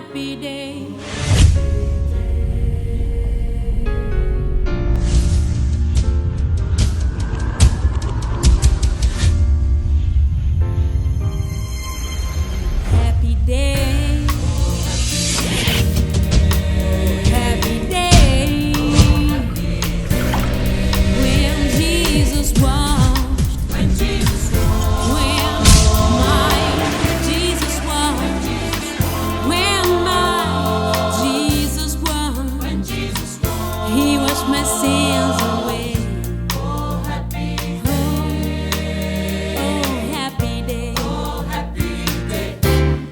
happy day. Happy day. Happy day. When Jesus washed. When Jesus washed. When my Jesus washed. When my Jesus washed. When Jesus washed. He washed my sins away. Oh, happy day. Oh, happy day. Oh, happy day.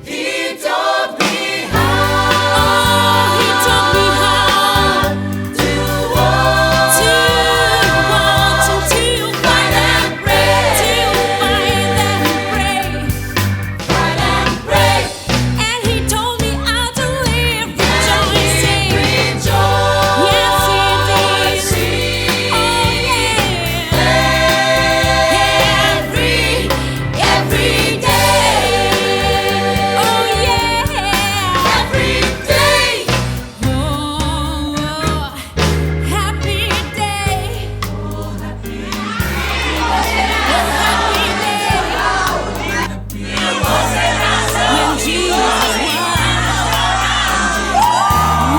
He taught me how. Oh, he taught me how to walk and to fight and pray, fight and pray. And he told me how to live rejoicing. Yes, he did. Oh, yeah. Every day. Oh, yeah. Every day. Oh, happy day. Oh, happy day. When Jesus won.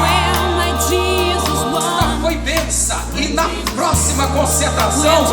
When my Jesus won. Foi benção. E na próxima concentração,